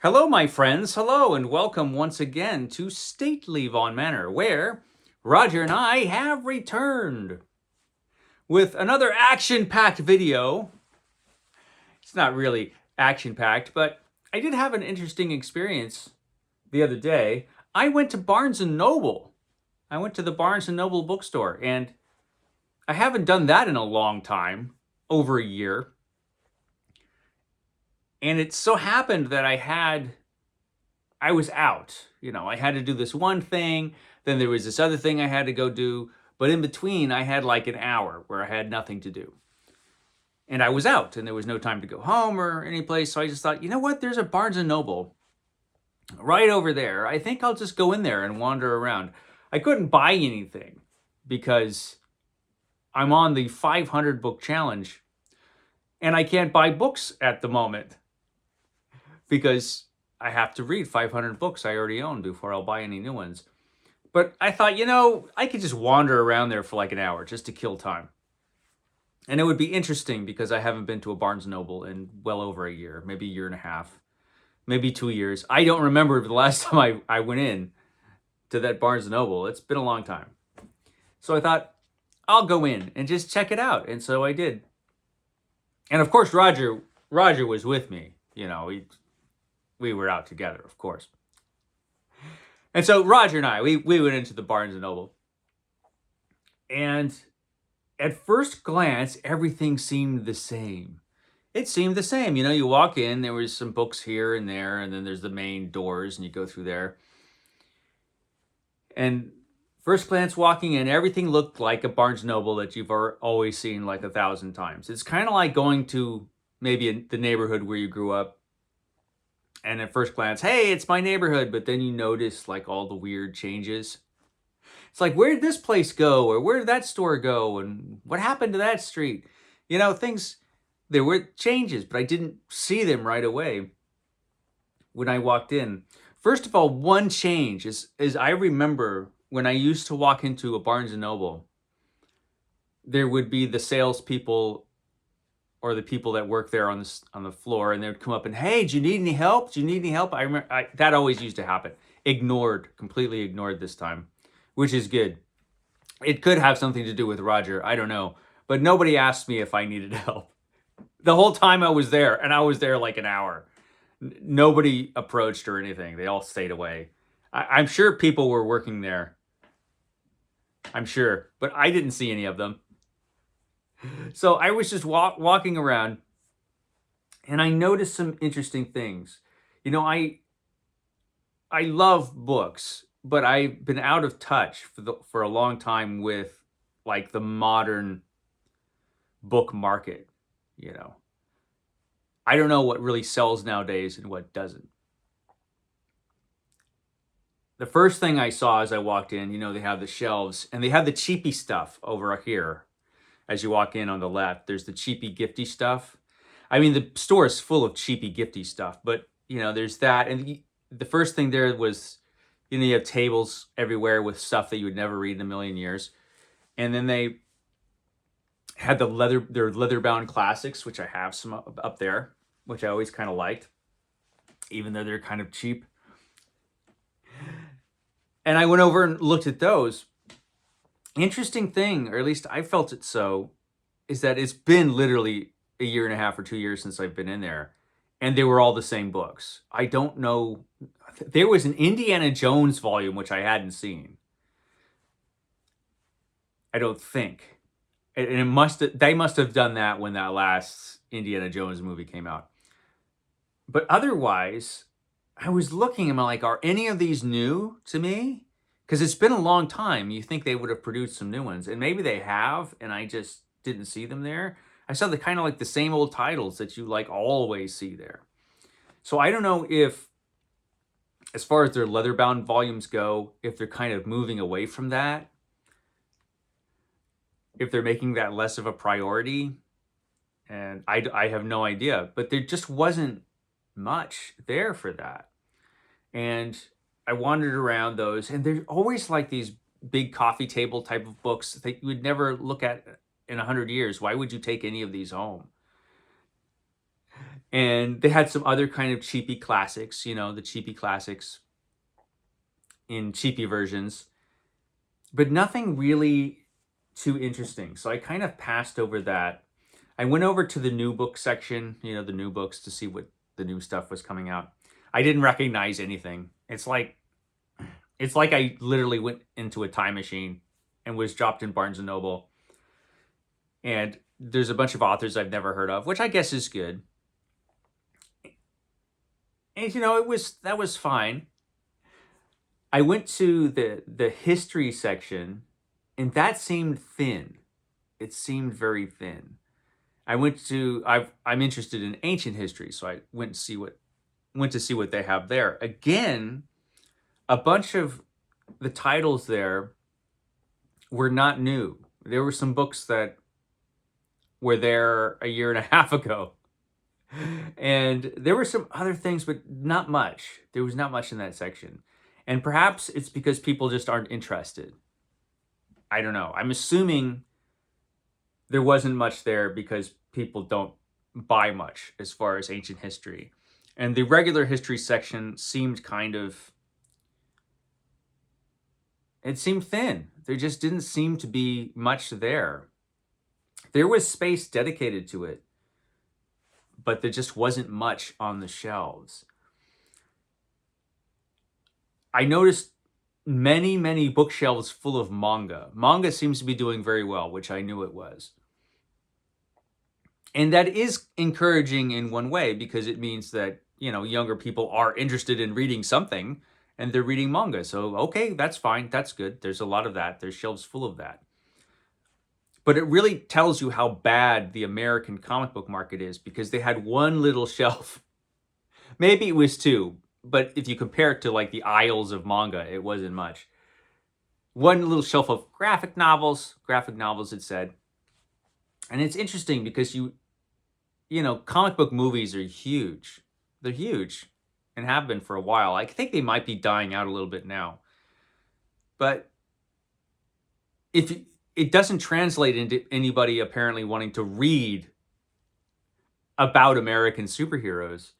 Hello, my friends. Hello, and welcome once again to Stately Von Manor, where Roger and I have returned with another action-packed video. It's not really action-packed, but I did have an interesting experience the other day. I went to Barnes& and Noble. I went to the Barnes& and Noble bookstore, and I haven't done that in a long time, over a year. And it so happened that I was out. I had to do this one thing, then there was this other thing I had to go do, but in between I had like an hour where I had nothing to do. And I was out and there was no time to go home or any place, so I just thought, you know what? There's a Barnes and Noble right over there. I think I'll just go in there and wander around. I couldn't buy anything because I'm on the 500 book challenge and I can't buy books at the moment because I have to read 500 books I already own before I'll buy any new ones. But I thought, I could just wander around there for like an hour just to kill time. And it would be interesting because I haven't been to a Barnes& and Noble in well over a year, maybe a year and a half, maybe 2 years. I don't remember the last time I went in to that Barnes& and Noble. It's been a long time. So I thought, I'll go in and just check it out. And so I did. And of course, Roger was with me. We were out together, of course. And so Roger and I, we went into the Barnes& and Noble. And at first glance, everything seemed the same. It seemed the same. You walk in, there was some books here and there, and then there's the main doors, and you go through there. And first glance walking in, everything looked like a Barnes& and Noble that you've always seen like 1,000 times. It's kind of like going to maybe the neighborhood where you grew up. And at first glance, hey, it's my neighborhood. But then you notice like all the weird changes. It's like, where did this place go? Or where did that store go? And what happened to that street? There were changes, but I didn't see them right away when I walked in. First of all, one change is I remember when I used to walk into a Barnes & Noble, there would be the salespeople or the people that work there on the floor, and they would come up and, hey, do you need any help? Do you need any help? I remember that always used to happen. Completely ignored this time, which is good. It could have something to do with Roger. I don't know. But nobody asked me if I needed help. The whole time I was there, and I was there like an hour. Nobody approached or anything. They all stayed away. I'm sure people were working there. I'm sure. But I didn't see any of them. So I was just walking around, and I noticed some interesting things. I love books, but I've been out of touch for a long time with like the modern book market. I don't know what really sells nowadays and what doesn't. The first thing I saw as I walked in, they have the shelves and they have the cheapy stuff over here. As you walk in on the left, there's the cheapy gifty stuff. I mean, the store is full of cheapy gifty stuff, but there's that. And the first thing there was, you have tables everywhere with stuff that you would never read in a million years. And then they had their leather-bound classics, which I have some up there, which I always kind of liked, even though they're kind of cheap. And I went over and looked at those. Interesting thing, or at least I felt it so, is that it's been literally a year and a half or 2 years since I've been in there, and they were all the same books. I don't know. There was an Indiana Jones volume, which I hadn't seen. I don't think. And they must have done that when that last Indiana Jones movie came out. But otherwise, I was looking and I'm like, are any of these new to me? Because it's been a long time. You think they would have produced some new ones. And maybe they have, and I just didn't see them there. I saw the kind of like the same old titles that you like always see there. So I don't know if, as far as their leather-bound volumes go, if they're kind of moving away from that. If they're making that less of a priority. And I have no idea. But there just wasn't much there for that. And I wandered around those, and there's always like these big coffee table type of books that you would never look at in 100 years. Why would you take any of these home? And they had some other kind of cheapy classics, the cheapy classics in cheapy versions, but nothing really too interesting. So I kind of passed over that. I went over to the new book section, the new books, to see what the new stuff was coming out. I didn't recognize anything. It's like I literally went into a time machine and was dropped in Barnes and Noble. And there's a bunch of authors I've never heard of, which I guess is good. And that was fine. I went to the history section, and that seemed thin. It seemed very thin. I'm interested in ancient history, so I went to see what they have there. Again, a bunch of the titles there were not new. There were some books that were there a year and a half ago. And there were some other things, but not much. There was not much in that section. And perhaps it's because people just aren't interested. I don't know. I'm assuming there wasn't much there because people don't buy much as far as ancient history. And the regular history section seemed it seemed thin. There just didn't seem to be much there. There was space dedicated to it, but there just wasn't much on the shelves. I noticed many, many bookshelves full of manga. Manga seems to be doing very well, which I knew it was. And that is encouraging in one way, because it means that, younger people are interested in reading something and they're reading manga. So, okay, that's fine. That's good. There's a lot of that. There's shelves full of that. But it really tells you how bad the American comic book market is, because they had one little shelf. Maybe it was two, but if you compare it to like the aisles of manga, it wasn't much. One little shelf of graphic novels, it said. And it's interesting because comic book movies are huge. They're huge and have been for a while. I think they might be dying out a little bit now. But it doesn't translate into anybody apparently wanting to read about American superheroes,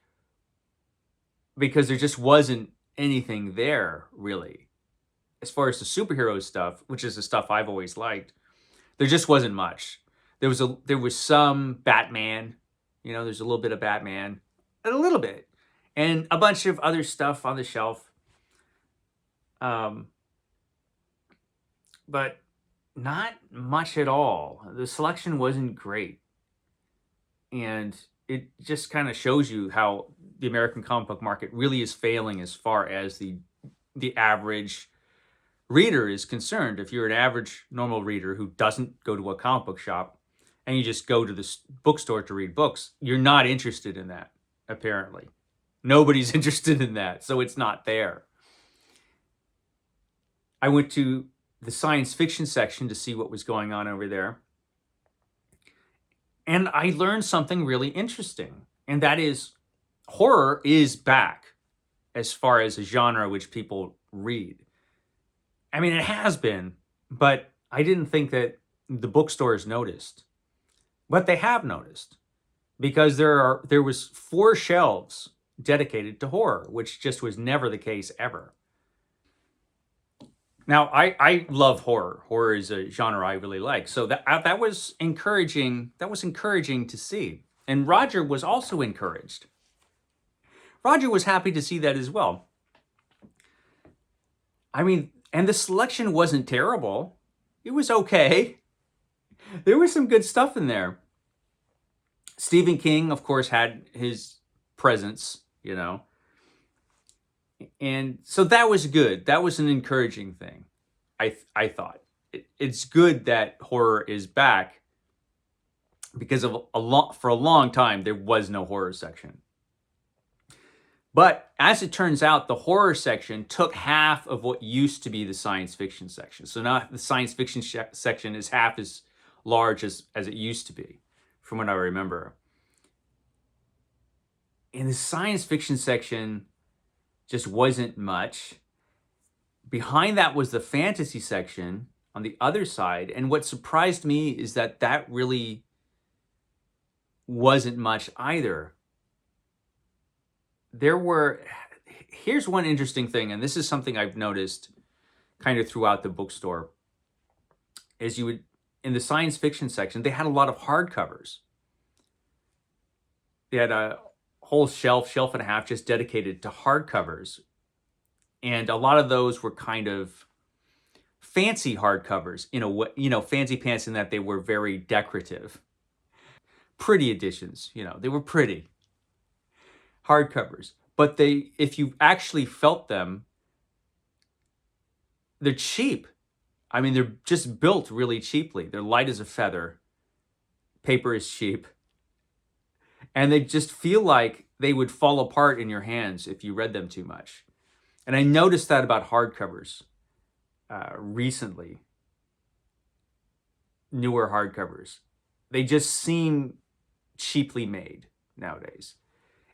because there just wasn't anything there, really. As far as the superhero stuff, which is the stuff I've always liked, there just wasn't much. There was some Batman, there's a little bit of Batman, a little bit, and a bunch of other stuff on the shelf. But not much at all. The selection wasn't great. And it just kind of shows you how the American comic book market really is failing as far as the average reader is concerned. If you're an average normal reader who doesn't go to a comic book shop and you just go to the bookstore to read books, you're not interested in that, apparently. Nobody's interested in that, so it's not there. I went to the science fiction section to see what was going on over there. And I learned something really interesting, and that is horror is back as far as a genre which people read. I mean, it has been, but I didn't think that the bookstores noticed. But they have noticed, because there was 4 shelves dedicated to horror, which just was never the case ever. Now, I love horror. Horror is a genre I really like. So that was encouraging. That was encouraging to see. And Roger was also encouraged. Roger was happy to see that as well. I mean, and the selection wasn't terrible. It was okay. There was some good stuff in there. Stephen King, of course, had his presence, And so that was good. That was an encouraging thing, I thought. It's good that horror is back, because for a long time there was no horror section. But as it turns out, the horror section took half of what used to be the science fiction section. So now the science fiction section is half as large as it used to be, from what I remember. In the science fiction section, just wasn't much. Behind that was the fantasy section on the other side. And what surprised me is that really wasn't much either. there were, here's one interesting thing, and this is something I've noticed kind of throughout the bookstore, is you would, in the science fiction section, they had a lot of hardcovers. They had a whole shelf and a half just dedicated to hardcovers. And a lot of those were kind of fancy hardcovers in a way, fancy pants in that they were very decorative. Pretty editions, they were pretty hardcovers. But if you actually felt them, they're cheap. I mean, they're just built really cheaply. They're light as a feather. Paper is cheap. And they just feel like they would fall apart in your hands if you read them too much. And I noticed that about hardcovers recently. Newer hardcovers. They just seem cheaply made nowadays.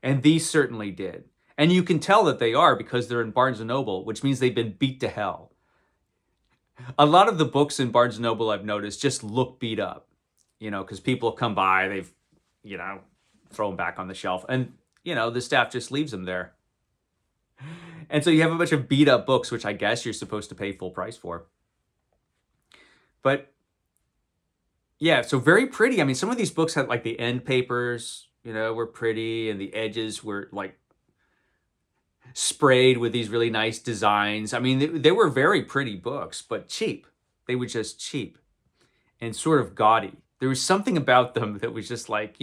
And these certainly did. And you can tell that they are because they're in Barnes & Noble, which means they've been beat to hell. A lot of the books in Barnes & Noble I've noticed just look beat up, because people come by, they've, throw them back on the shelf, and, the staff just leaves them there. And so you have a bunch of beat up books, which I guess you're supposed to pay full price for. But yeah, so very pretty. I mean, some of these books had like the end papers, were pretty, and the edges were like sprayed with these really nice designs. I mean, they were very pretty books, but cheap. They were just cheap and sort of gaudy. There was something about them that was just like,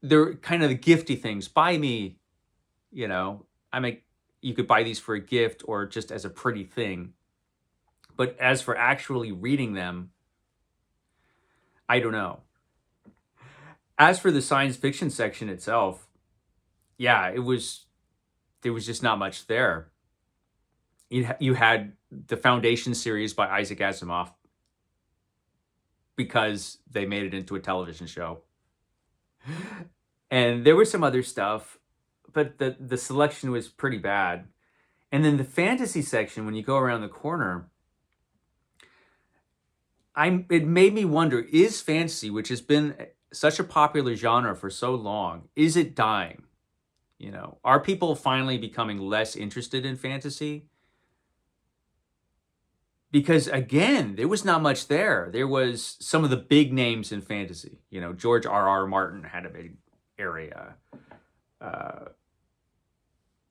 they're kind of the gifty things. Buy me, you could buy these for a gift or just as a pretty thing. But as for actually reading them, I don't know. As for the science fiction section itself, yeah, there was just not much there. You had the Foundation series by Isaac Asimov because they made it into a television show. And there was some other stuff, but the selection was pretty bad. And then the fantasy section, when you go around the corner, it made me wonder, is fantasy, which has been such a popular genre for so long, is it dying? Are people finally becoming less interested in fantasy? Because again, there was not much there. There was some of the big names in fantasy. George R.R. Martin had a big area.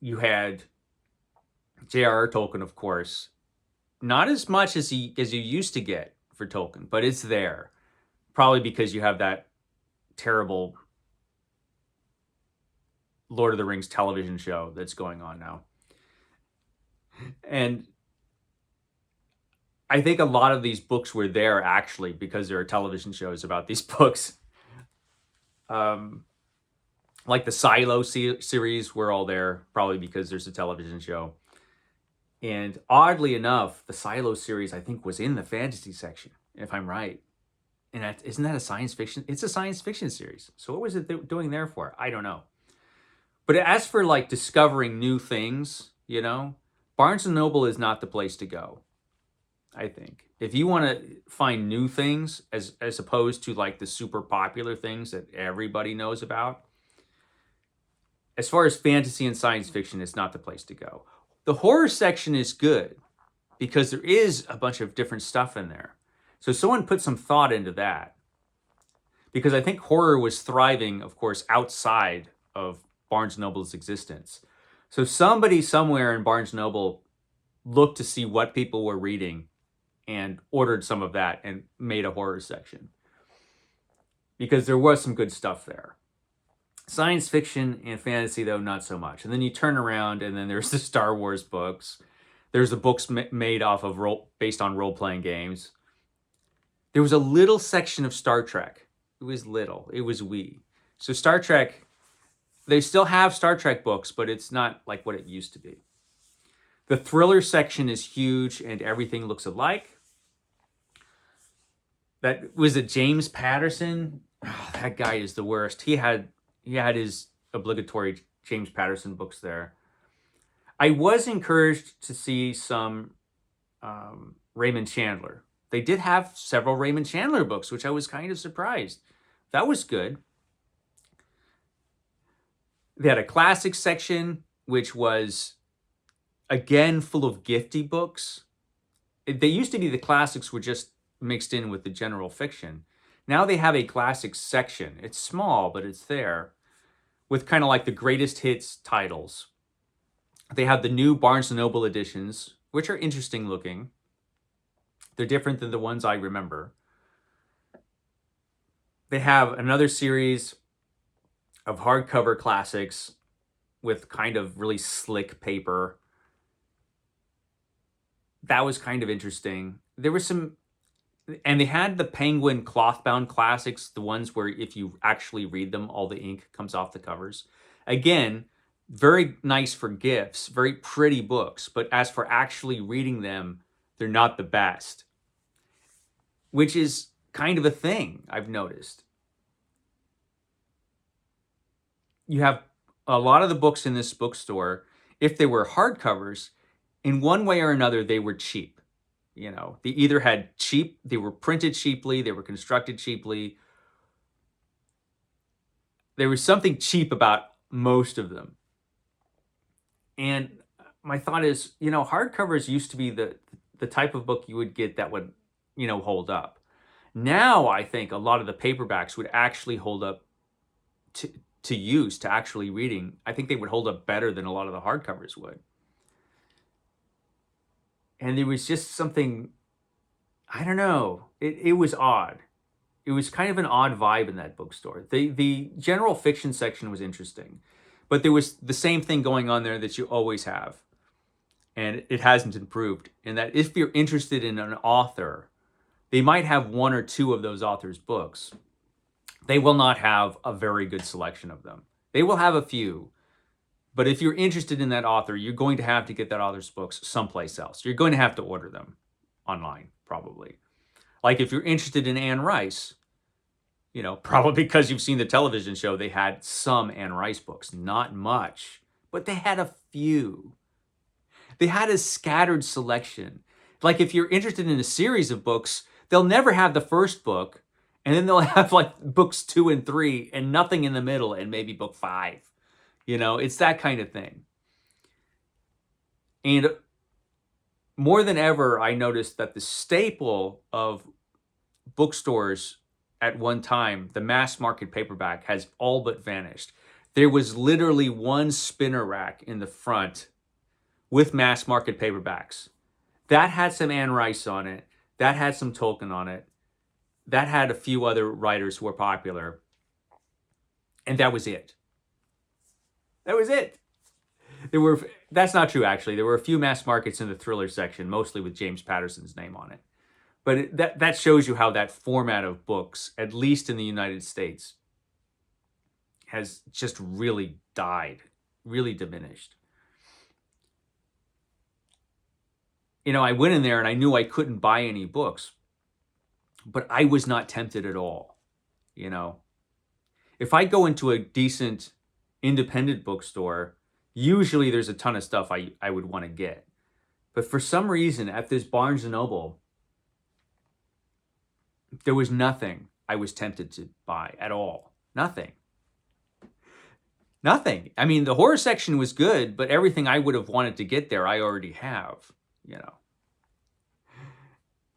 You had J.R.R. Tolkien, of course. Not as much as you used to get for Tolkien, but it's there. Probably because you have that terrible Lord of the Rings television show that's going on now. And I think a lot of these books were there actually because there are television shows about these books. Like the Silo series were all there, probably because there's a television show. And oddly enough, the Silo series, I think, was in the fantasy section, if I'm right. And isn't that a science fiction? It's a science fiction series. So what was it doing there for? I don't know. But as for like discovering new things, Barnes & Noble is not the place to go, I think. If you want to find new things as opposed to like the super popular things that everybody knows about, as far as fantasy and science fiction, it's not the place to go. The horror section is good because there is a bunch of different stuff in there. So someone put some thought into that. Because I think horror was thriving, of course, outside of Barnes & Noble's existence. So somebody somewhere in Barnes & Noble looked to see what people were reading and ordered some of that and made a horror section. Because there was some good stuff there. Science fiction and fantasy, though, not so much. And then you turn around, and then there's the Star Wars books. There's the books made off of based on role-playing games. There was a little section of Star Trek. It was little. It was wee. So Star Trek, they still have Star Trek books, but it's not like what it used to be. The thriller section is huge, and everything looks alike. That was it. James Patterson. Oh, that guy is the worst. He had his obligatory James Patterson books there. I was encouraged to see some Raymond Chandler. They did have several Raymond Chandler books, which I was kind of surprised. That was good. They had a classics section, which was, again, full of gifty books. They used to be the classics were just mixed in with the general fiction. Now they have a classics section. It's small, but it's there, with kind of like the greatest hits titles. They have the new Barnes& Noble editions, which are interesting looking. They're different than the ones I remember. They have another series of hardcover classics with kind of really slick paper. That was kind of interesting. There was some, and they had the Penguin cloth-bound classics, the ones where if you actually read them, all the ink comes off the covers. Again, very nice for gifts, very pretty books, but as for actually reading them, they're not the best, which is kind of a thing I've noticed. You have a lot of the books in this bookstore, if they were hardcovers, in one way or another, they were cheap. You know, they either had cheap, they were printed cheaply, they were constructed cheaply. There was something cheap about most of them. And my thought is, you know, hardcovers used to be the type of book you would get that would, you know, hold up. Now I think a lot of the paperbacks would actually hold up to use, to actually reading. I think they would hold up better than a lot of the hardcovers would. And there was just something, I don't know, it was odd. It was kind of an odd vibe in that bookstore. The general fiction section was interesting, but there was the same thing going on there that you always have. And it hasn't improved. In that if you're interested in an author, they might have one or two of those authors' books. They will not have a very good selection of them. They will have a few, but if you're interested in that author, you're going to have to get that author's books someplace else. You're going to have to order them online, probably. Like if you're interested in Anne Rice, you know, probably because you've seen the television show, they had some Anne Rice books, not much, but they had a few. They had a scattered selection. Like if you're interested in a series of books, they'll never have the first book, and then they'll have like books 2 and 3 and nothing in the middle and maybe book 5. You know, it's that kind of thing. And more than ever, I noticed that the staple of bookstores at one time, the mass market paperback, has all but vanished. There was literally one spinner rack in the front with mass market paperbacks. That had some Anne Rice on it. That had some Tolkien on it. That had a few other writers who were popular. And that was it. That was it. That's not true, actually. There were a few mass markets in the thriller section, mostly with James Patterson's name on it. But that shows you how that format of books, at least in the United States, has just really died, really diminished. You know, I went in there and I knew I couldn't buy any books, but I was not tempted at all. You know, if I go into a decent independent bookstore, usually there's a ton of stuff I would want to get. But for some reason, at this Barnes & Noble, there was nothing I was tempted to buy at all. Nothing. Nothing. I mean, the horror section was good, but everything I would have wanted to get there, I already have, you know.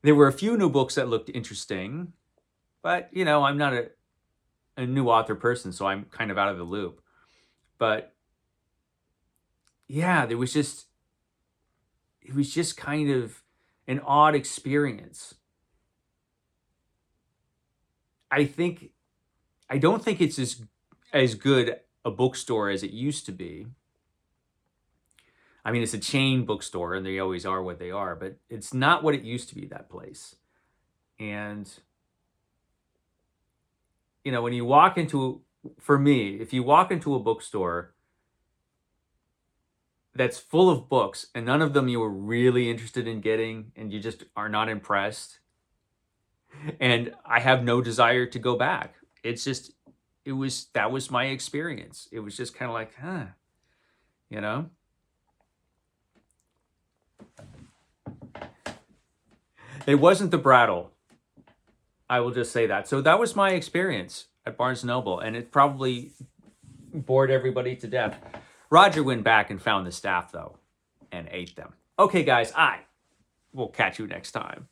There were a few new books that looked interesting, but, you know, I'm not a new author person, so I'm kind of out of the loop. But, yeah, it was just kind of an odd experience. I don't think it's as good a bookstore as it used to be. I mean, it's a chain bookstore and they always are what they are, but it's not what it used to be, that place. And, you know, when you walk into, for me, if you walk into a bookstore that's full of books and none of them you were really interested in getting and you just are not impressed, and I have no desire to go back. It's just, that was my experience. It was just kind of like, you know? It wasn't the Brattle. I will just say that. So that was my experience at Barnes & Noble, and it probably bored everybody to death. Roger went back and found the staff, though, and ate them. Okay, guys, I will catch you next time.